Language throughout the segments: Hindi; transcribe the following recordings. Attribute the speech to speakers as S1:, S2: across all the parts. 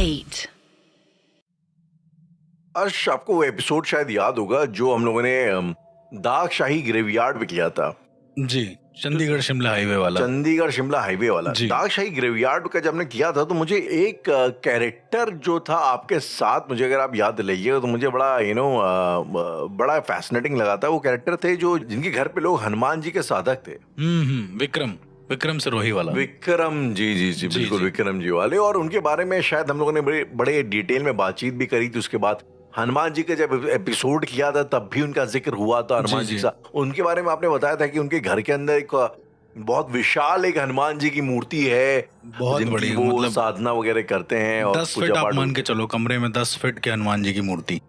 S1: 8.
S2: अर्श, आपको वो एपिसोड शायद याद होगा जो हम लोगों ने दाग शाही ग्रेवयार्ड में किया था।
S3: जी, चंडीगढ़ शिमला हाईवे वाला।
S2: चंडीगढ़ शिमला हाईवे वाला
S3: जी।
S2: दाग शाही ग्रेवयार्ड का जब हमने किया था तो मुझे एक कैरेक्टर जो था आपके साथ, मुझे अगर आप याद दिलाइएगा तो मुझे बड़ा बड़ा फैसिनेटिंग लगा था। वो कैरेक्टर थे जो जिनके घर पे लोग हनुमान जी के साधक थे।
S3: विक्रम सिरोही वाला।
S2: विक्रम जी बिल्कुल,
S3: जी।
S2: विक्रम जी वाले। और उनके बारे में शायद हम लोगों ने बड़े डिटेल में बातचीत भी करी थी। उसके बाद हनुमान जी का जब एपिसोड किया था तब भी उनका जिक्र हुआ था हनुमान जी का। उनके बारे में आपने बताया था कि उनके घर के अंदर एक बहुत विशाल एक हनुमान जी की मूर्ति है,
S3: बहुत बड़ी,
S2: वो
S3: मतलब
S2: साधना वगैरह करते हैं। और
S3: 10 फीट आप मान के चलो, कमरे में 10 फीट के हनुमान जी की मूर्ति।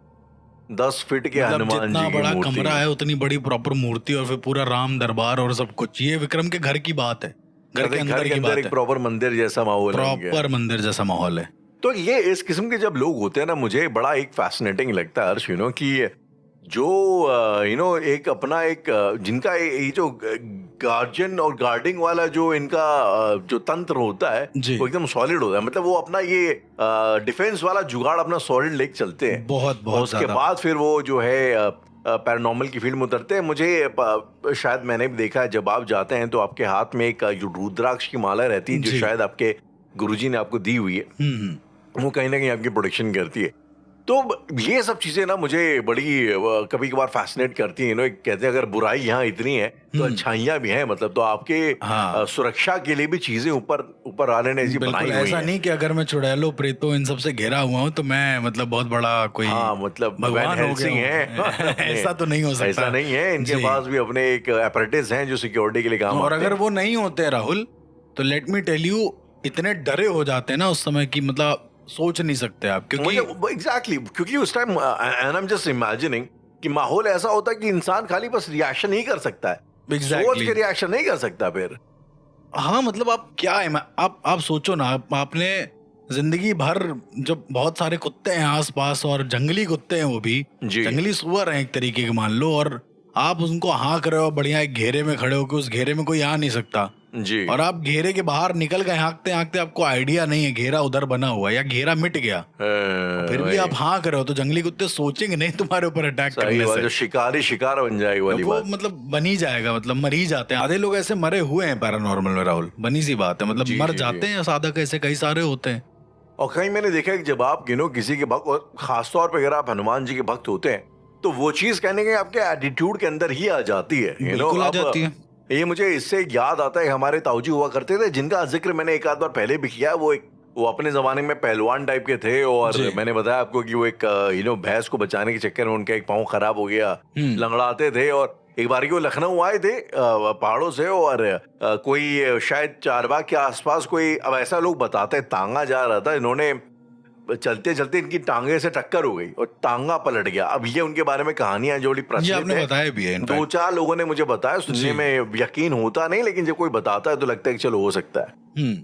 S2: 10 फीट के
S3: मतलब
S2: हनुमान जी
S3: जितना
S2: की
S3: बड़ा
S2: मूर्ति,
S3: कमरा है उतनी बड़ी प्रॉपर मूर्ति, और फिर पूरा राम दरबार और सब कुछ। ये विक्रम के घर की बात है, घर के अंदर की बात
S2: एक
S3: है।
S2: प्रॉपर मंदिर जैसा माहौल है,
S3: प्रॉपर मंदिर जैसा माहौल है।
S2: तो ये इस किस्म के जब लोग होते हैं ना, मुझे बड़ा एक फैसिनेटिंग लगता है अर्श, कि जो एक अपना एक जिनका ये जो गार्जियन और गार्डिंग वाला जो इनका जो तंत्र होता है वो एकदम सॉलिड होता है। मतलब वो अपना ये डिफेंस वाला जुगाड़ अपना सॉलिड लेके चलते हैं।
S3: बहुत
S2: उसके बाद फिर वो जो है पैरानॉर्मल की फील्ड में उतरते हैं। मुझे शायद मैंने भी देखा है, जब आप जाते हैं तो आपके हाथ में एक रुद्राक्ष की माला रहती है जो शायद आपके गुरुजी ने आपको दी हुई है। वो कहीं ना कहीं आपकी प्रोटेक्शन करती है। तो ये सब चीजें ना मुझे बड़ी कभी कभार फैसिनेट करती हैं। कहते हैं अगर बुराई यहाँ इतनी है तो अच्छाइयाँ भी हैं। मतलब तो आपके सुरक्षा के लिए भी चीजें ऊपर वाले ने ऐसी बनाई हुई हैं।
S3: ऐसा नहीं कि अगर मैं चुड़ैलों प्रेतों इन सबसे घिरा हुआ हूँ तो मैं मतलब बहुत बड़ा कोई
S2: मतलब
S3: भगवान हो गया
S2: है।
S3: ऐसा तो नहीं हो सकता।
S2: ऐसा नहीं है। इनके पास भी अपने एक अपरेटिस हैं जो सिक्योरिटी के लिए काम
S3: और
S2: आते हैं।
S3: अगर वो नहीं होते राहुल तो लेट मी टेल यू, इतने डरे हो जाते हैं ना उस समय की, मतलब सोच नहीं सकते आप। क्योंकि
S2: एग्जैक्टली क्योंकि उस time I am just imagining कि माहौल ऐसा होता है कि इंसान खाली बस रिएक्शन ही कर सकता है। सोच के रिएक्शन नहीं कर सकता फिर।
S3: हाँ, मतलब आप क्या है, आप सोचो ना, आपने जिंदगी भर जब बहुत सारे कुत्ते हैं आसपास, और जंगली कुत्ते हैं, वो भी जंगली सुअर हैं एक तरीके के मान लो, और आप उनको हाँक रहे हो बढ़िया एक घेरे में खड़े हो कि उस घेरे में कोई आ नहीं सकता
S2: जी।
S3: और आप घेरे के बाहर निकल गए हाँकते हाँकते, आपको आइडिया नहीं है घेरा उधर बना हुआ है या घेरा मिट गया, फिर भी आप हाँक रहे हो, तो जंगली कुत्ते सोचेंगे नहीं तुम्हारे ऊपर अटैक करने से।
S2: जो शिकार बन जाएगा वाली
S3: वो
S2: बात।
S3: मतलब बन ही जाएगा, मतलब मर ही जाते हैं। आधे लोग ऐसे मरे हुए हैं पैरानॉर्मल में राहुल, बनी सी बात है, मतलब मर जाते हैं। साधक ऐसे कई सारे होते हैं।
S2: और कहीं मैंने देखा है कि जब आप किसी के भक्त, और खासतौर पर अगर आप हनुमान जी के भक्त होते हैं तो वो चीज कहने के आपके एटीट्यूड के अंदर ही आ जाती है।
S3: बिल्कुल आ जाती है।
S2: ये मुझे इससे याद आता है, हमारे ताऊजी हुआ करते थे जिनका जिक्र मैंने एक आध बार पहले भी किया। वो अपने जमाने में पहलवान टाइप के थे, और मैंने बताया आपको कि वो एक भैंस को बचाने के चक्कर में उनका एक पाँव खराब हो गया, लंगड़ाते थे। और एक बार वो लखनऊ आए थे पहाड़ों से, और कोई शायद चारबाग के आसपास कोई, अब ऐसा लोग बताते हैं, तांगा जा रहा था, इन्होंने चलते चलते इनकी टांगे से टक्कर हो गई और टांगा पलट गया। अब ये उनके बारे में कहानियां जो
S3: प्रचलित है, बताया भी है,
S2: 2-4 लोगों ने मुझे बताया। सुनने में यकीन होता नहीं, लेकिन जब कोई बताता है तो लगता है कि चलो हो सकता है।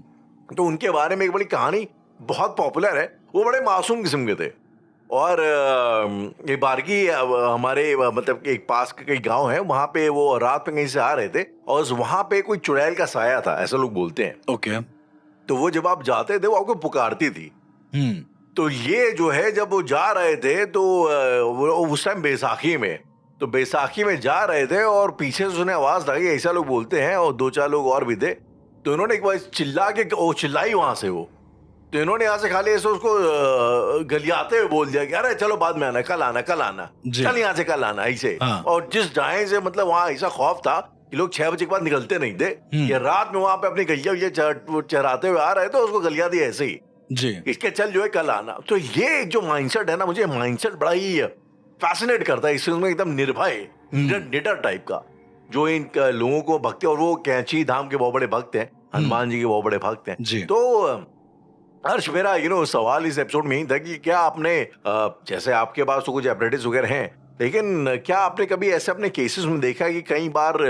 S2: तो उनके बारे में एक बड़ी कहानी बहुत पॉपुलर है। वो बड़े मासूम किस्म के थे, और एक बार की हमारे मतलब एक पास के कई गांव है, वहां पे वो रात में कहीं से आ रहे थे, और वहां पे कोई चुड़ैल का साया था, ऐसा लोग बोलते हैं।
S3: ओके।
S2: तो वो जब आप जाते थे वो आपको पुकारती थी। तो ये जो है जब वो जा रहे थे तो वो उस टाइम बैसाखी में जा रहे थे, और पीछे से उन्हें आवाज लगी, ऐसा लोग बोलते हैं, और 2-4 लोग और भी थे। तो इन्होंने एक बार चिल्लाई वहां से वो, तो इन्होंने यहाँ से खाली ऐसे उसको गलियाते हुए बोल दिया कि अरे चलो बाद में आना, कल आना चल यहाँ से कल आना, ऐसे। और जिस जाए से मतलब वहाँ ऐसा खौफ था कि लोग 6 बजे के बाद निकलते नहीं थे, कि रात में वहां पे अपनी गैया चराते हुए आ रहे थे, उसको गलिया दिया ऐसे ही जी, इसके चल जो है कल आना। तो ये जो माइंडसेट है ना, मुझे माइंडसेट बड़ा ही फैसिनेट करता है। इसमें एकदम निर्भय निडर टाइप का जो इन लोगों को भक्त, और वो कैंची धाम के बहुत बड़े भक्त हैं, हनुमान जी के बहुत बड़े भक्त हैं। तो हर्ष, मेरा सवाल इस एपिसोड में ही था कि क्या आपने जैसे आपके पास तो कुछ अपरेटिस वगैरह हैं, लेकिन क्या आपने कभी ऐसे अपने केसेस में देखा है कि कई बार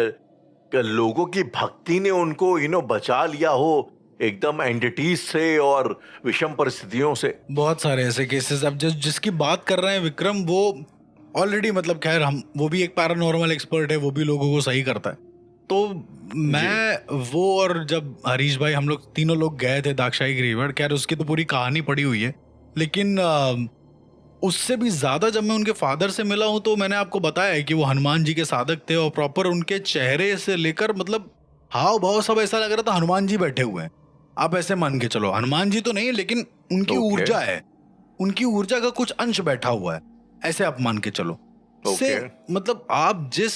S2: लोगों की भक्ति ने उनको बचा लिया हो एकदम एंटिटीज से और विषम परिस्थितियों से? बहुत
S3: सारे ऐसे केसेस। अब जिसकी बात कर रहे हैं विक्रम, वो ऑलरेडी मतलब खैर वो भी एक पैरानॉर्मल एक्सपर्ट है, वो भी लोगों को सही करता है। तो मैं वो, और जब हरीश भाई हम लोग तीनों लोग गए थे दाक्षाई ग्रेवयार्ड, खैर उसकी तो पूरी कहानी पड़ी हुई है, लेकिन उससे भी ज्यादा जब मैं उनके फादर से मिला हूं तो मैंने आपको बताया है कि वो हनुमान जी के साधक थे, और प्रॉपर उनके चेहरे से लेकर मतलब हाव भाव सब ऐसा लग रहा था हनुमान जी बैठे हुए हैं। आप ऐसे मान के चलो, हनुमान जी तो नहीं लेकिन उनकी ऊर्जा है, उनकी ऊर्जा का कुछ अंश बैठा हुआ है, ऐसे आप मान के चलो। से मतलब आप जिस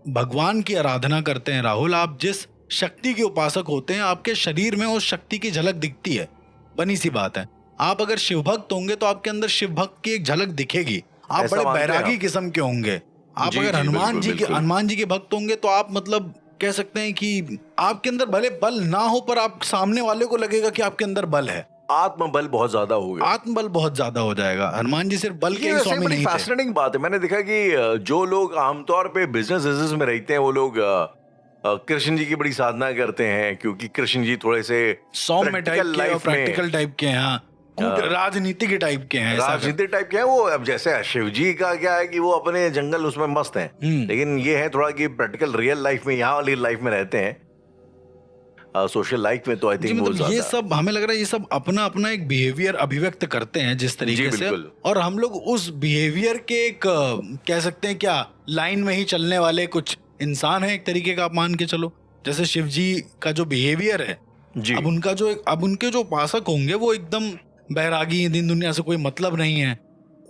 S3: भगवान की आराधना करते हैं राहुल, आप जिस शक्ति के उपासक होते हैं, आपके शरीर में उस शक्ति की झलक दिखती है, बनी सी बात है। आप अगर शिव भक्त होंगे तो आपके अंदर शिव भक्त की एक झलक दिखेगी, आप बड़े बैरागी किस्म के होंगे। आप अगर हनुमान जी के भक्त होंगे तो आप मतलब कह सकते हैं कि आपके अंदर भले बल ना हो पर आप सामने वाले को लगेगा कि आपके अंदर बल है,
S2: आत्मबल बहुत ज्यादा होगा,
S3: आत्मबल बहुत ज्यादा हो जाएगा। हनुमान जी सिर्फ बल के ही स्वामी नहीं थे।
S2: फैसिनेटिंग बात है, मैंने देखा कि जो लोग आमतौर पे बिजनेस में रहते हैं वो लोग कृष्ण जी की बड़ी साधना करते हैं, क्योंकि कृष्ण जी थोड़े से
S3: सौम्य टाइप के, प्रैक्टिकल टाइप के हैं, राजनीति के टाइप के हैं,
S2: राजनीति टाइप के हैं वो। अब जैसे शिव जी का क्या है कि वो अपने जंगल उसमें मस्त हैं, लेकिन ये है थोड़ा कि प्रैक्टिकल रियल लाइफ में, यहाँ वाली लाइफ में रहते हैं, सोशल लाइफ में तो आई थिंक
S3: मतलब ये सब हमें लग रहा है ये सब अपना अपना एक बिहेवियर अभिव्यक्त करते हैं जिस तरीके से, और हम लोग उस बिहेवियर के एक कह सकते हैं क्या लाइन में ही चलने वाले कुछ इंसान है एक तरीके का, आप मान के चलो। जैसे शिव जी का जो बिहेवियर है, अब उनके जो उपासक होंगे वो एकदम बैरागी, दिन दुनिया से कोई मतलब नहीं है।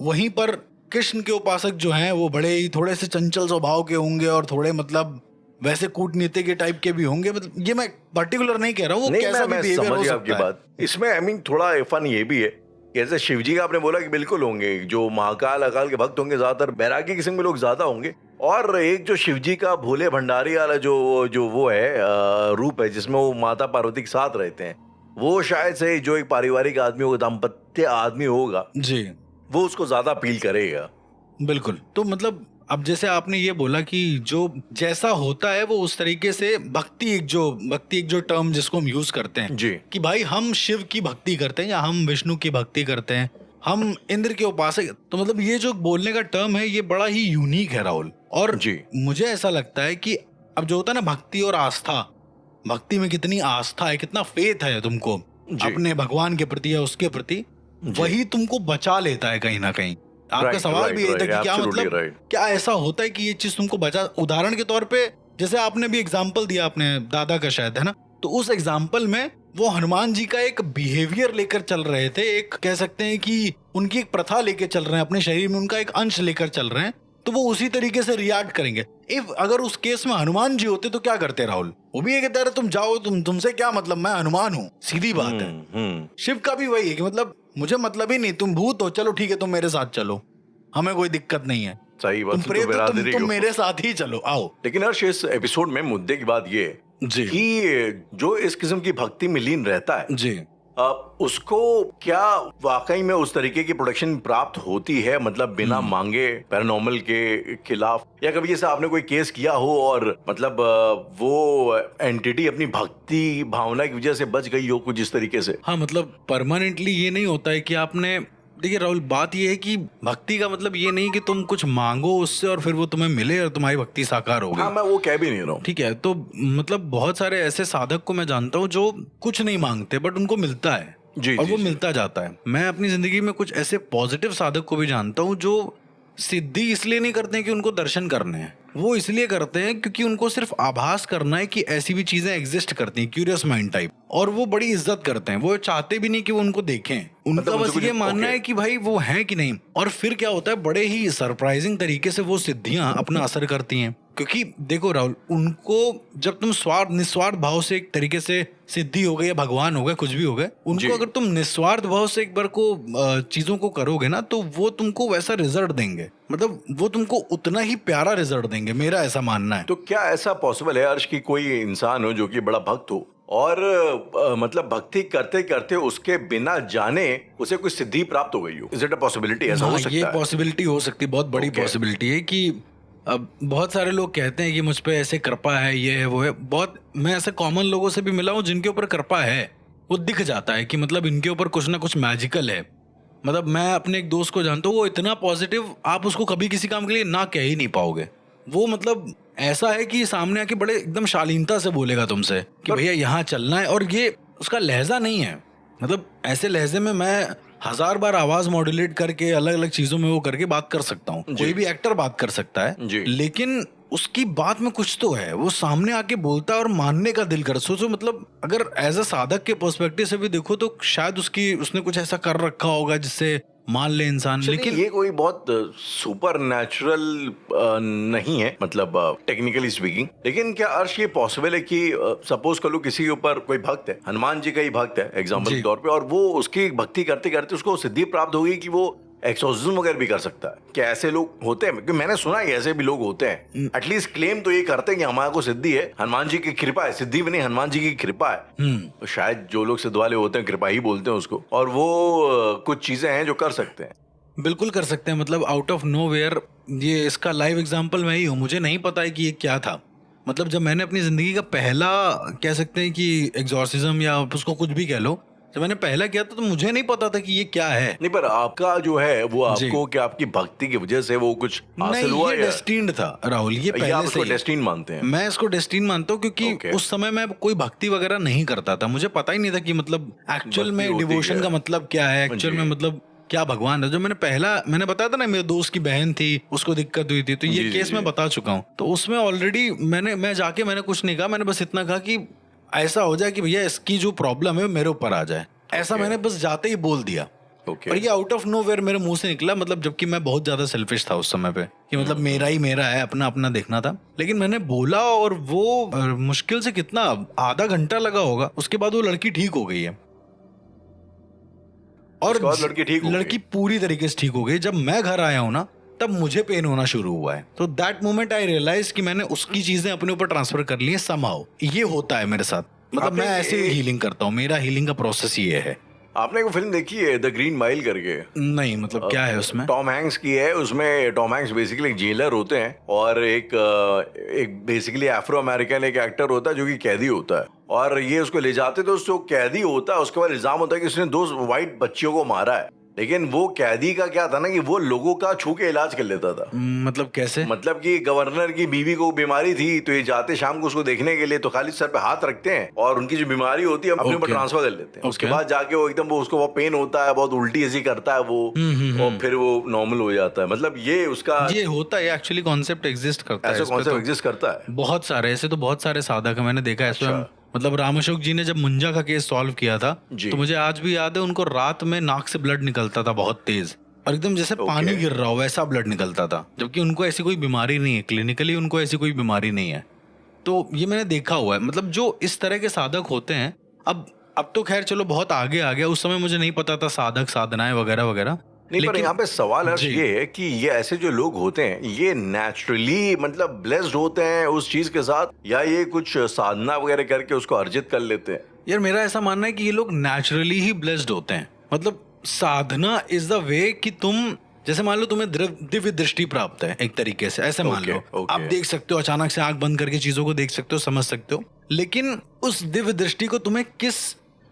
S3: वहीं पर कृष्ण के उपासक जो हैं वो बड़े ही थोड़े से चंचल स्वभाव के होंगे और थोड़े मतलब वैसे कूटनीति के टाइप के भी होंगे। मतलब ये मैं पर्टिकुलर नहीं कह रहा हूँ, कैसा भी बिहेवियर हो सकता है।
S2: बात इसमें आई मीन थोड़ा फन ये भी है, जैसे शिव जी का आपने बोला कि बिल्कुल होंगे, जो महाकाल अकाल के भक्त होंगे ज्यादातर बैरागी किस्म के लोग ज्यादा होंगे, और एक जो शिव जी का भोले भंडारी वाला जो वो है रूप है जिसमें वो माता पार्वती के साथ रहते हैं, वो शायद से जो एक पारिवारिक आदमी होगा, दाम्पत्य आदमी होगा जी, वो उसको ज्यादा अपील करेगा।
S3: बिल्कुल। तो मतलब अब जैसे आपने ये बोला कि जो जैसा होता है वो उस तरीके से भक्ति एक जो टर्म जिसको हम यूज करते हैं
S2: जी, कि
S3: भाई हम शिव की भक्ति करते हैं या हम विष्णु की भक्ति करते हैं, हम इंद्र के उपासक, तो मतलब ये जो बोलने का टर्म है ये बड़ा ही यूनिक है राहुल। और जी मुझे ऐसा लगता है कि अब जो होता है ना भक्ति और आस्था, भक्ति में कितनी आस्था है, कितना फेथ है तुमको अपने भगवान के प्रति या उसके प्रति, वही तुमको बचा लेता है कहीं ना कहीं। आपका सवाल भी ये था कि क्या मतलब क्या ऐसा होता है कि ये चीज तुमको बचा। उदाहरण के तौर पे जैसे आपने भी एग्जांपल दिया अपने दादा का शायद, है ना, तो उस एग्जांपल में वो हनुमान जी का एक बिहेवियर लेकर चल रहे थे, एक कह सकते हैं कि उनकी एक प्रथा लेके चल रहे हैं, अपने शरीर में उनका एक अंश लेकर चल रहे हैं, तो वो उसी तरीके से रिएक्ट करेंगे। इफ अगर उस केस में हनुमान जी होते तो क्या करते राहुल? वो भी ये कहते हैं तुम जाओ, तुमसे क्या मतलब, मैं हनुमान हूँ, सीधी बात है। शिव का भी वही है कि मतलब मुझे मतलब ही नहीं, तुम भूत हो, चलो ठीक है तुम मेरे साथ चलो, हमें कोई दिक्कत नहीं है,
S2: सही बात,
S3: तुम मेरे साथ ही चलो, आओ।
S2: लेकिन हर्ष इस एपिसोड में मुद्दे की बात ये जी कि जो इस किस्म की भक्ति में लीन रहता है जी, उसको क्या वाकई में उस तरीके की प्रोटेक्शन प्राप्त होती है, मतलब बिना मांगे पैरानॉर्मल के खिलाफ, या कभी जैसे आपने कोई केस किया हो और मतलब वो एंटिटी अपनी भक्ति भावना की वजह से बच गई हो कुछ इस तरीके से?
S3: हाँ, मतलब परमानेंटली ये नहीं होता है कि आपने, देखिए राहुल बात ये है कि भक्ति का मतलब ये नहीं कि तुम कुछ मांगो उससे और फिर वो तुम्हें मिले और तुम्हारी भक्ति साकार हो गई।
S2: हाँ, मैं वो कह भी नहीं रहा हूँ, ठीक
S3: है। तो मतलब बहुत सारे ऐसे साधक को मैं जानता हूँ जो कुछ नहीं मांगते बट उनको मिलता है जी, और जी, वो जी, मिलता जाता है। मैं अपनी जिंदगी में कुछ ऐसे पॉजिटिव साधक को भी जानता हूँ जो सिद्धि इसलिए नहीं करते हैं कि उनको दर्शन करने हैं, वो इसलिए करते हैं क्योंकि उनको सिर्फ आभास करना है कि ऐसी भी चीजें एग्जिस्ट करती हैं, क्यूरियस माइंड टाइप, और वो बड़ी इज्जत करते हैं, वो चाहते भी नहीं कि वो उनको देखें, उनका बस ये मानना है कि भाई वो है कि नहीं। और फिर क्या होता है, बड़े ही सरप्राइजिंग तरीके से वो सिद्धियां अपना असर करती हैं। क्योंकि देखो राहुल, उनको जब तुम निस्वार्थ भाव से एक तरीके से सिद्धि हो गई या भगवान हो गए, कुछ भी हो गए, उनको अगर तुम निस्वार्थ भाव से एक बार को चीजों को करोगे ना, तो वो तुमको वैसा रिजल्ट देंगे, मतलब वो तुमको उतना ही प्यारा रिजल्ट देंगे, मेरा ऐसा मानना है।
S2: तो क्या ऐसा पॉसिबल है अर्श कि कोई इंसान हो जो कि बड़ा भक्त हो और मतलब भक्ति करते करते उसके बिना जाने उसे कोई सिद्धि प्राप्त हो गई हो? Is it a possibility? ऐसा हो सकता है?
S3: ये पॉसिबिलिटी हो सकती है, बहुत बड़ी पॉसिबिलिटी है कि अब बहुत सारे लोग कहते हैं कि मुझ पे ऐसे कृपा है, ये है वो है, बहुत मैं ऐसे कॉमन लोगों से भी मिला हूँ जिनके ऊपर कृपा है, वो दिख जाता है कि मतलब इनके ऊपर कुछ ना कुछ मैजिकल है। मतलब मैं अपने एक दोस्त को जानता हूँ, वो इतना पॉजिटिव, आप उसको कभी किसी काम के लिए ना कह ही नहीं पाओगे। वो मतलब ऐसा है कि सामने आके बड़े एकदम शालीनता से बोलेगा तुमसे कि भैया यहाँ चलना है, और ये उसका लहजा नहीं है, मतलब ऐसे लहजे में मैं 1000 बार आवाज मॉड्यूलेट करके अलग अलग चीजों में वो करके बात कर सकता हूँ, कोई भी एक्टर बात कर सकता है, लेकिन उसकी बात में कुछ तो है, वो सामने आके बोलता है और मानने का दिल कर। सोचो मतलब अगर एज अ साधक के पर्सपेक्टिव से भी देखो तो शायद उसने कुछ ऐसा कर रखा होगा जिससे मान ले इंसान। लेकिन
S2: ये कोई बहुत सुपर नेचुरल नहीं है, मतलब टेक्निकली स्पीकिंग। लेकिन क्या अर्श ये पॉसिबल है कि सपोज कर लो किसी के ऊपर कोई भक्त है, हनुमान जी का ही भक्त है एग्जाम्पल के तौर पे, और वो उसकी भक्ति करते करते उसको सिद्धि प्राप्त होगी कि वो एक्सोर्सिज्म वगैरह भी कर सकता है? क्या ऐसे लोग होते हैं? क्योंकि मैंने सुना है ऐसे भी लोग होते हैं, एटलीस्ट क्लेम तो ये करते हैं कि हमारे को सिद्धि है, हनुमान जी की कृपा है। सिद्धि भी नहीं, हनुमान जी की कृपा है। तो शायद जो लोग सिद्ध वाले होते हैं कृपा ही बोलते हैं उसको, और वो कुछ चीजें हैं जो कर सकते हैं।
S3: बिल्कुल कर सकते हैं, मतलब आउट ऑफ नोवेयर। ये इसका लाइव एग्जांपल मैं ही हूँ। मुझे नहीं पता है कि ये क्या था। मतलब जब मैंने अपनी जिंदगी का पहला, कह सकते हैं कि एग्जॉर्सिज्म या उसको कुछ भी कह लो, जब मैंने पहला किया था तो मुझे नहीं पता था कि ये क्या है।
S2: नहीं, पर आपका जो है वो आपको क्या आपकी भक्ति की वजह से वो कुछ हासिल हुआ?
S3: ये डेस्टिन्ड था राहुल, ये पहले से
S2: डेस्टिन मानते हैं?
S3: मैं इसको डेस्टिन मानता हूँ क्योंकि उस समय मैं कोई भक्ति वगैरह नहीं करता था। मुझे पता ही नहीं था कि मतलब एक्चुअल में डिवोशन का मतलब क्या है, एक्चुअल में मतलब क्या भगवान है। जो मैंने बताया था ना, मेरे दोस्त की बहन थी, उसको दिक्कत हुई थी, तो ये केस मैं बता चुका हूँ। तो उसमें ऑलरेडी मैंने कुछ नहीं कहा, मैंने बस इतना कहा कि ऐसा हो जाए कि भैया इसकी जो प्रॉब्लम है मेरे ऊपर आ जाए, ऐसा मैंने बस जाते ही बोल दिया। और ये आउट ऑफ नोवेयर मेरे मुंह से निकला, मतलब जबकि मैं बहुत ज्यादा सेल्फिश था उस समय पे कि मतलब मेरा ही मेरा है, अपना अपना देखना था। लेकिन मैंने बोला और वो मुश्किल से कितना आधा घंटा लगा होगा, उसके बाद वो लड़की ठीक हो गई है। और लड़की पूरी तरीके से ठीक हो गई। जब मैं घर आया हूं ना, तब मुझे पेन होना शुरू हुआ है। तो दैट मोमेंट आई रियलाइज कि मैंने उसकी चीजें अपने ऊपर ट्रांसफर कर ली है समहाउ। ये होता है मेरे साथ, मतलब मैं ऐसे ही हीलिंग करता हूँ, मेरा हीलिंग का प्रोसेस ये है।
S2: आपने कोई फिल्म देखी है द ग्रीन माइल करके?
S3: नहीं, मतलब क्या है उसमें?
S2: टॉम हैंक्स की है। उसमें टॉम हैंक्स बेसिकली एक जेलर होते हैं और एक बेसिकली अफ्रो अमेरिकन एक एक्टर होता है जो कि कैदी होता है, और ये उसको ले जाते तो जो कैदी होता है उसके बाद इल्जाम होता है कि उसने 2 वाइट बच्चियों को मारा है। लेकिन वो कैदी का क्या था ना कि वो लोगों का छू के इलाज कर लेता था।
S3: मतलब कैसे?
S2: मतलब कि गवर्नर की बीवी को बीमारी थी, तो ये जाते शाम को उसको देखने के लिए, तो खाली सर पे हाथ रखते हैं और उनकी जो बीमारी होती है अपने ऊपर ट्रांसफर कर लेते हैं। उसके बाद जाके वो एकदम उसको बहुत पेन होता है, बहुत उल्टी ऐसी करता है वो, और फिर वो नॉर्मल हो जाता है। मतलब ये उसका ये
S3: होता है एक्चुअली, कॉन्सेप्ट एग्जिस्ट करता है।
S2: ऐसा कॉन्सेप्ट एग्जिस्ट करता है
S3: बहुत सारे, ऐसे तो बहुत सारे साधक है, मैंने देखा है। मतलब राम अशोक जी ने जब मुंजा का केस सॉल्व किया था, तो मुझे आज भी याद है, उनको रात में नाक से ब्लड निकलता था बहुत तेज, और एकदम जैसे पानी गिर रहा हो वैसा ब्लड निकलता था, जबकि उनको ऐसी कोई बीमारी नहीं है, क्लिनिकली उनको ऐसी कोई बीमारी नहीं है। तो ये मैंने देखा हुआ है। मतलब जो इस तरह के साधक होते हैं, अब तो खैर चलो बहुत आगे आ गया, उस समय मुझे नहीं पता था साधक साधनाएं वगैरह वगैरह।
S2: नहीं, पर यहाँ पे सवाल ये है कि ये ऐसे जो लोग होते हैं ये नेचुरली मतलब ब्लेस्ड होते हैं उस चीज के साथ, या ये कुछ साधना वगैरह करके उसको अर्जित कर लेते हैं?
S3: यार मेरा ऐसा मानना है कि ये लोग नेचुरली ही ब्लेस्ड होते हैं। मतलब साधना इज द वे कि तुम, जैसे मान लो तुम्हें दिव्य दृष्टि प्राप्त है एक तरीके से, ऐसे मान लो आप देख सकते हो, अचानक से आंख बंद करके चीजों को देख सकते हो, समझ सकते हो। लेकिन उस दिव्य दृष्टि को तुम्हें किस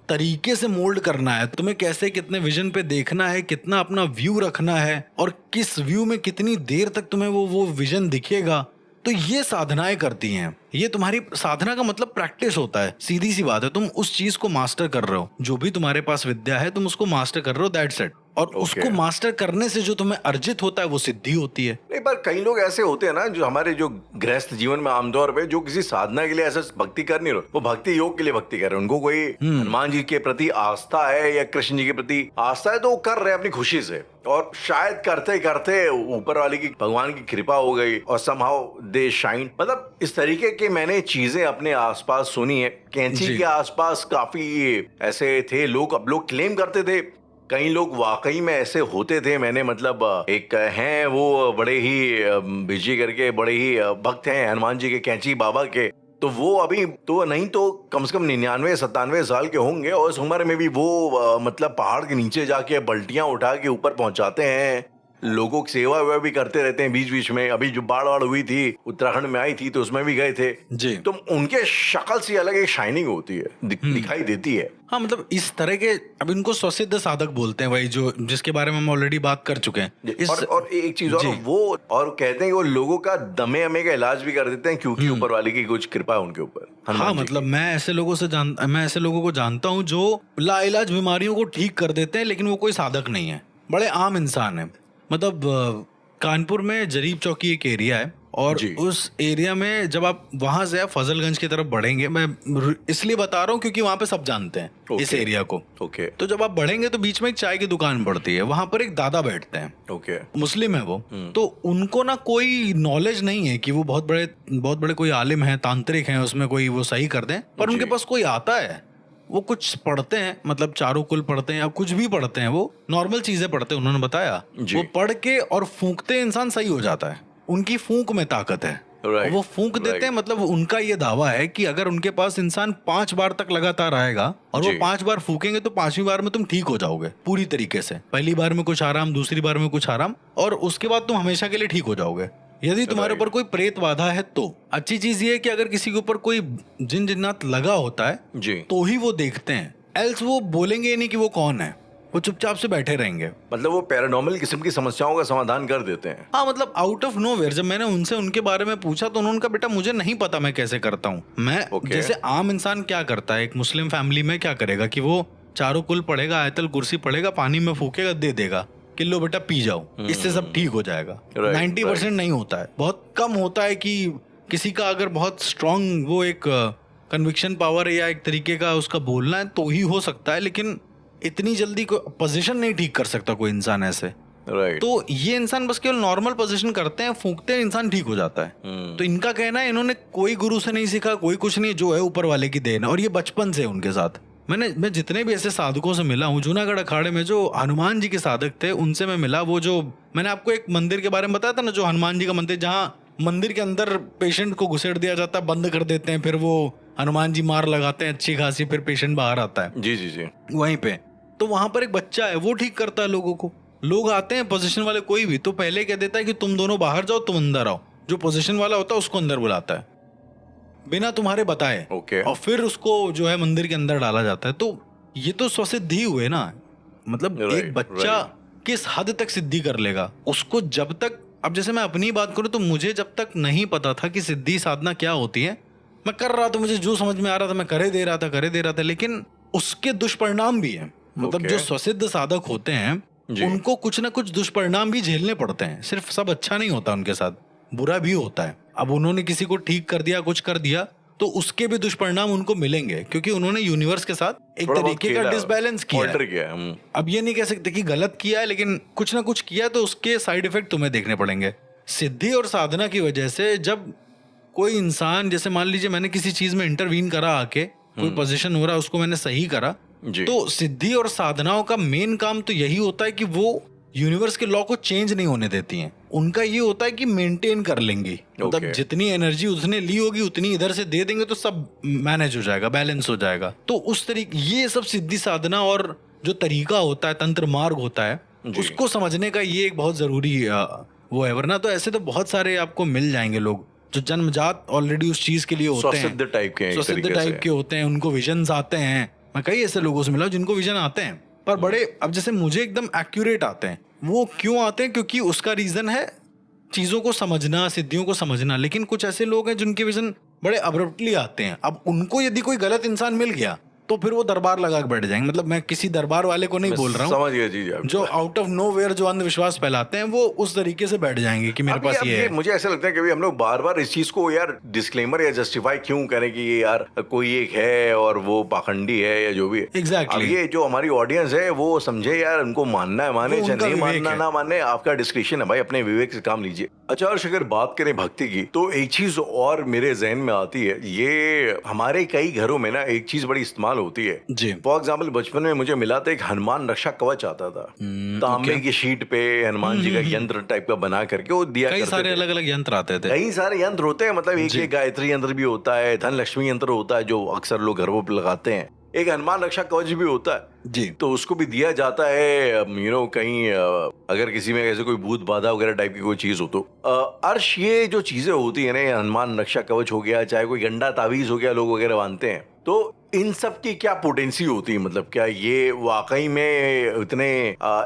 S3: तरीके से मोल्ड करना है, तुम्हें कैसे कितने विजन पे देखना है, कितना अपना व्यू रखना है, और किस व्यू में कितनी देर तक तुम्हें वो विजन दिखेगा, तो ये साधनाएं करती हैं। ये तुम्हारी साधना का मतलब प्रैक्टिस होता है, सीधी सी बात है। तुम उस चीज को मास्टर कर रहे हो, जो भी तुम्हारे पास विद्या है तुम उसको मास्टर कर रहे हो, दैट्स इट। और उसको मास्टर करने से जो तुम्हें अर्जित होता है वो सिद्धि होती है।
S2: नहीं, पर कई लोग ऐसे होते हैं ना जो हमारे जो गृहस्थ जीवन में आमतौर पे जो किसी साधना के लिए ऐसा भक्ति कर नहीं रहे, वो भक्ति योग के लिए भक्ति कर रहे हैं। उनको कोई हनुमान जी के प्रति आस्था है या कृष्ण जी के प्रति आस्था है, तो वो कर रहे हैं अपनी खुशी से, और शायद करते करते ऊपर वाले की भगवान की कृपा हो गई और समहाउ दे शाइन। मतलब इस तरीके के मैंने चीजें अपने आसपास सुनी है। कैंची के आसपास काफी ऐसे थे लोग, अब लोग क्लेम करते थे, कई लोग वाकई में ऐसे होते थे। मैंने मतलब एक हैं वो बड़े ही बिजी करके बड़े ही भक्त हैं हनुमान जी के, कैंची बाबा के, तो वो अभी तो नहीं तो कम से कम 99-97 साल के होंगे, और इस उम्र में भी वो मतलब पहाड़ के नीचे जाके बल्टियां उठा के ऊपर पहुंचाते हैं लोगों की सेवा वेवा भी करते रहते हैं बीच बीच में। अभी जो बाढ़ हुई थी उत्तराखंड में आई थी तो उसमें भी गए थे
S3: जी।
S2: तो उनके शक्ल से अलग एक शाइनिंग होती है, दिखाई देती है।
S3: हाँ मतलब इस तरह के, अब इनको स्वसिद्ध साधक बोलते हैं भाई, जो जिसके बारे में हम ऑलरेडी बात कर चुके हैं।
S2: और एक चीज और, वो और कहते हैं कि वो लोगों का दमे अमे का इलाज भी कर देते हैं क्योंकि ऊपर वाले की कुछ कृपा है उनके ऊपर।
S3: हाँ मतलब मैं ऐसे लोगों को जानता हूँ जो लाइलाज बीमारियों को ठीक कर देते हैं, लेकिन वो कोई साधक नहीं है, बड़े आम इंसान है। मतलब कानपुर में जरीब चौकी एक एरिया है और उस एरिया में जब आप वहां से फजलगंज की तरफ बढ़ेंगे, मैं इसलिए बता रहा हूँ क्योंकि वहां पे सब जानते हैं इस एरिया को। तो जब आप बढ़ेंगे तो बीच में एक चाय की दुकान पड़ती है, वहां पर एक दादा बैठते हैं। मुस्लिम है वो। तो उनको ना कोई नॉलेज नहीं है कि वो बहुत बड़े कोई आलिम है, तांत्रिक हैं, उसमें कोई वो सही कर दें, पर उनके पास कोई आता है, वो कुछ पढ़ते हैं, मतलब चारों कुल पढ़ते हैं या कुछ भी पढ़ते हैं, वो नॉर्मल चीजें पढ़ते हैं, उन्होंने बताया। वो पढ़ के और फूंकते इंसान सही हो जाता है, उनकी फूंक में ताकत है। वो फूंक देते हैं, मतलब उनका ये दावा है कि अगर उनके पास इंसान 5 बार तक लगातार आएगा और वो 5 बार फूकेंगे तो 5वीं बार में तुम ठीक हो जाओगे पूरी तरीके से। पहली बार में कुछ आराम, दूसरी बार में कुछ आराम, और उसके बाद तुम हमेशा के लिए ठीक हो जाओगे। यदि तुम्हारे ऊपर कोई प्रेत बाधा है तो अच्छी चीज ये है कि अगर किसी के ऊपर कोई जिन जिन्नात लगा होता है तो ही वो देखते हैं, एल्स वो बोलेंगे नहीं कि वो कौन है, वो चुपचाप से बैठे रहेंगे।
S2: मतलब वो पैरानॉर्मल किस्म की समस्याओं का समाधान कर देते हैं।
S3: हाँ मतलब आउट ऑफ नोवेयर। जब मैंने उनसे उनके बारे में पूछा तो उन्होंने कहा बेटा मुझे नहीं पता मैं कैसे करता हूँ। मैं जैसे आम इंसान क्या करता है, एक मुस्लिम फैमिली में क्या करेगा कि वो चारों कुल पढ़ेगा, आयतल कुर्सी पढ़ेगा, पानी में फूकेगा, दे देगा कि लो बेटा पी जाओ, इससे सब ठीक हो जाएगा। 90% नहीं होता है, बहुत कम होता है कि किसी का अगर बहुत स्ट्रांग वो एक कन्विक्शन पावर है या एक तरीके का उसका बोलना है तो ही हो सकता है, लेकिन इतनी जल्दी कोई पोजीशन नहीं ठीक कर सकता कोई इंसान ऐसे। तो ये इंसान बस केवल नॉर्मल पोजीशन करते हैं, फूंकते हैं, इंसान ठीक हो जाता है। तो इनका कहना है इन्होंने कोई गुरु से नहीं सीखा, कोई कुछ नहीं, जो है ऊपर वाले की देन है, और ये बचपन से उनके साथ। मैं जितने भी ऐसे साधकों से मिला हूँ, जूनागढ़ अखाड़े में जो हनुमान जी के साधक थे उनसे मैं मिला। वो जो मैंने आपको एक मंदिर के बारे में बताया था ना, जो हनुमान जी का मंदिर, जहाँ मंदिर के अंदर पेशेंट को घुसेड़ दिया जाता है, बंद कर देते हैं, फिर वो हनुमान जी मार लगाते हैं अच्छी खासी, फिर पेशेंट बाहर आता है।
S2: जी
S3: वहीं पे तो वहां पर एक बच्चा है, वो ठीक करता है लोगों को। लोग आते हैं पोजीशन वाले कोई भी, तो पहले कह देता है कि तुम दोनों बाहर जाओ, तुम अंदर आओ। जो पोजीशन वाला होता है उसको अंदर बुलाता है बिना तुम्हारे बताए। और फिर उसको जो है मंदिर के अंदर डाला जाता है। तो ये तो स्वसिद्धि हुए ना। मतलब एक बच्चा किस हद तक सिद्धि कर लेगा उसको, जब तक, अब जैसे मैं अपनी बात करूं तो मुझे जब तक नहीं पता था कि सिद्धि साधना क्या होती है, मैं कर रहा था, मुझे जो समझ में आ रहा था मैं करे दे रहा था, लेकिन उसके दुष्परिणाम भी हैं। मतलब जो स्वसिद्ध साधक होते हैं उनको कुछ ना कुछ दुष्परिणाम भी झेलने पड़ते हैं। सिर्फ सब अच्छा नहीं होता, उनके साथ बुरा भी होता है। अब उन्होंने किसी को ठीक कर दिया, कुछ कर दिया, तो उसके भी दुष्परिणाम उनको मिलेंगे, क्योंकि उन्होंने यूनिवर्स के साथ एक तरीके का डिसबैलेंस किया है। अब ये नहीं कह सकते कि गलत किया है, लेकिन कुछ ना कुछ किया, तो उसके साइड इफेक्ट तुम्हें देखने पड़ेंगे। सिद्धि और साधना की वजह से जब कोई इंसान, जैसे मान लीजिए मैंने किसी चीज में इंटरवीन करा, आके कोई पोजीशन हो रहा है उसको मैंने सही करा, तो सिद्धि और साधनाओं का मेन काम तो यही होता है कि वो यूनिवर्स के लॉ को चेंज नहीं होने देती हैं। उनका ये होता है कि मेंटेन कर लेंगी। मतलब जितनी एनर्जी उसने ली होगी उतनी इधर से दे देंगे तो सब मैनेज हो जाएगा, बैलेंस हो जाएगा। तो उस तरीके ये सब सिद्धि साधना और जो तरीका होता है, तंत्र मार्ग होता है, उसको समझने का ये एक बहुत जरूरी वो है। वरना तो ऐसे तो बहुत सारे आपको मिल जाएंगे लोग जो जन्मजात ऑलरेडी उस चीज के लिए होते हैं, स्वसिद्ध टाइप के होते हैं, उनको विजन्स आते हैं। मैं कई ऐसे लोगों से मिला जिनको विजन आते हैं, पर बड़े, अब जैसे मुझे एकदम एक्यूरेट आते हैं। वो क्यों आते हैं? क्योंकि उसका रीजन है चीजों को समझना, सिद्धियों को समझना। लेकिन कुछ ऐसे लोग हैं जिनके विजन बड़े अब्रप्टली आते हैं। अब उनको यदि कोई गलत इंसान मिल गया तो फिर वो दरबार लगा के बैठ जाएंगे। मतलब मैं किसी दरबार वाले को नहीं बोल रहा हूँ,
S2: समझ गया जी।
S3: जो आउट ऑफ नोवेयर जो अंधविश्वास फैलाते हैं वो उस तरीके से बैठ जाएंगे कि मेरे पास ये है।
S2: मुझे ऐसा लगता है कि हम लोग बार बार इस चीज को यार डिस्क्लेमर या जस्टिफाई क्यों करें कि ये यार कोई एक है और वो पाखंडी है या जो भी।
S3: एग्जैक्टली।
S2: ये जो हमारी ऑडियंस है वो समझे यार, उनको मानना है माने, चाहे नहीं मानना ना माने, आपका डिस्क्रिप्शन है भाई, अपने विवेक से काम लीजिए। अच्छा, और अगर बात करें भक्ति की तो एक चीज और मेरे जहन में आती है, ये हमारे कई घरों में ना एक चीज बड़ी इस्तेमाल होती है
S3: जी।
S2: फॉर एग्जाम्पल बचपन में मुझे मिला था एक हनुमान रक्षा कवच आता था, तांबे की शीट पे हनुमान जी का यंत्र टाइप का बना करके वो दिया करते थे।
S3: कई सारे अलग अलग यंत्र आते थे,
S2: कई सारे यंत्र होते हैं। मतलब एक गायत्री यंत्र भी होता है, धन लक्ष्मी यंत्र होता है जो अक्सर लोग घरों पे लगाते हैं। एक हनुमान रक्षा कवच भी होता है
S3: जी।
S2: तो उसको भी दिया जाता है कहीं अगर किसी में ऐसे कोई भूत बाधा वगैरह टाइप की कोई चीज हो तो अर्श ये जो चीजें होती है ना, ये हनुमान रक्षा कवच हो गया, चाहे कोई गंडा तावीज हो गया, लोग वगैरह बांधते हैं, तो इन सब की क्या पोटेंसी होती है? मतलब क्या ये वाकई में इतने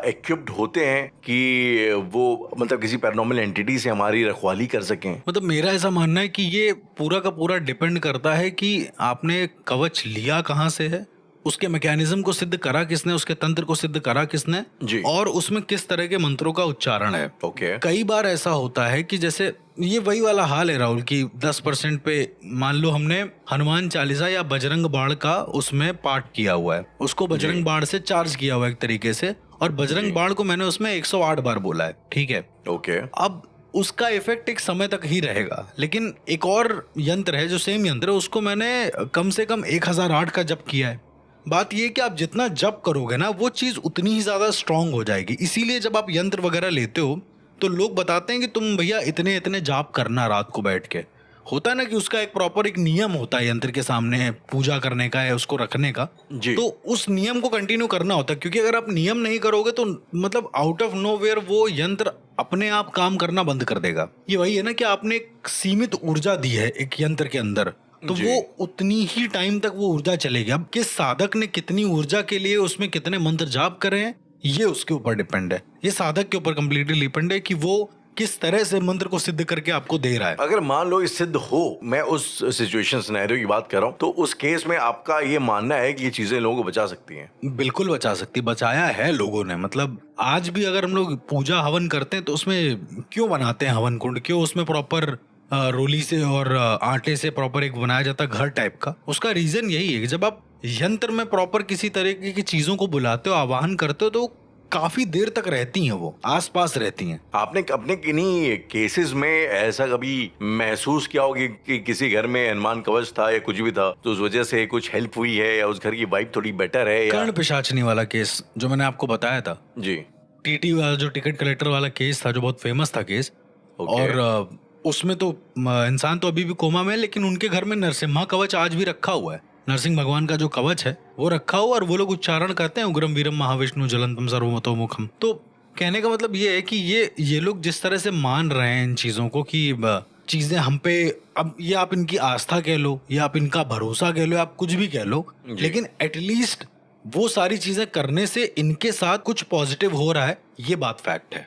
S2: इक्विप्ड होते हैं कि वो मतलब किसी पैरानॉर्मल एंटिटी से हमारी रखवाली कर सकें?
S3: मतलब मेरा ऐसा मानना है कि ये पूरा का पूरा डिपेंड करता है कि आपने कवच लिया कहाँ से है, उसके मैकेनिज्म को सिद्ध करा किसने, उसके तंत्र को सिद्ध करा किसने
S2: जी।
S3: और उसमें किस तरह के मंत्रों का उच्चारण है।
S2: ओके।
S3: कई बार ऐसा होता है कि जैसे ये वही वाला हाल है राहुल कि 10% पे मान लो हमने हनुमान चालीसा या बजरंग बाण का उसमें पाठ किया हुआ है, उसको बजरंग बाण से चार्ज किया हुआ है एक तरीके से, और बजरंग बाण को मैंने उसमें 108 बार बोला है, ठीक है।
S2: ओके।
S3: अब उसका इफेक्ट एक समय तक ही रहेगा, लेकिन एक और यंत्र है जो सेम यंत्र है, उसको मैंने कम से कम 1008 का जप किया है। बात ये है कि आप जितना जप करोगे ना वो चीज उतनी ही ज्यादा स्ट्रांग हो जाएगी। इसीलिए जब आप यंत्र वगैरह लेते हो तो लोग बताते हैं कि तुम भैया इतने इतने जाप करना रात को बैठ के। होता है ना कि उसका एक प्रॉपर एक नियम होता है यंत्र के सामने पूजा करने का या उसको रखने का,
S2: जी।
S3: तो उस नियम को कंटिन्यू करना होता है, क्योंकि अगर आप नियम नहीं करोगे तो मतलब आउट ऑफ नोवेयर वो यंत्र अपने आप काम करना बंद कर देगा। ये वही है ना कि आपने एक सीमित ऊर्जा दी है एक यंत्र के अंदर, तो वो उतनी ही टाइम तक वो ऊर्जा चलेगी। अब किस साधक ने कितनी ऊर्जा के लिए उसमें कितने मंत्र जाप करे हैं ये उसके ऊपर डिपेंड है, ये साधक के ऊपर कंप्लीटली डिपेंड है कि वो किस तरह से मंत्र को सिद्ध करके आपको दे रहा है।
S2: अगर मान लो ये सिद्ध हो, मैं उस सिचुएशन सिनेरियो की बात कर रहा हूँ, तो उस केस में आपका ये मानना है कि ये चीजें लोगों को बचा सकती हैं?
S3: बिल्कुल बचा सकती, बचाया है लोगों ने। मतलब आज भी अगर हम लोग पूजा हवन करते हैं तो उसमें क्यों बनाते हैं हवन कुंड, क्यों उसमें प्रॉपर रोली से और आटे से प्रॉपर एक बनाया जाता है घर टाइप का, उसका रीजन यही है कि जब आप यंत्र में प्रॉपर किसी तरीके की चीजों को बुलाते हो, आवाहन करते हो, तो काफी देर तक रहती हैं, वो आसपास रहती हैं।
S2: आपने अपने किन्हीं केसेस में ऐसा कभी महसूस किया होगा कि किसी घर में हनुमान कवच था या कुछ भी था तो उस वजह से कुछ हेल्प हुई है या उस घर की वाइब थोड़ी बेटर है? या
S3: कर्ण पिशाचनी वाला केस जो मैंने आपको बताया था,
S2: जी,
S3: टीटी वाला जो टिकट कलेक्टर वाला केस था जो बहुत फेमस था केस, और उसमें तो इंसान तो अभी भी कोमा में है, लेकिन उनके घर में नरसिम्हा कवच आज भी रखा हुआ है। नरसिंह भगवान का जो कवच है वो रखा हुआ, और वो लोग उच्चारण करते हैं उग्रम वीरम महाविष्णु जलंतम सर्वतोमुखम। तो कहने का मतलब ये है कि ये लोग जिस तरह से मान रहे हैं इन चीजों को कि चीजें हम पे, अब ये आप इनकी आस्था कह लो या आप इनका भरोसा कह लो, आप कुछ भी कह लो, लेकिन एटलीस्ट वो सारी चीजें करने से इनके साथ कुछ पॉजिटिव हो रहा है, ये बात फैक्ट है।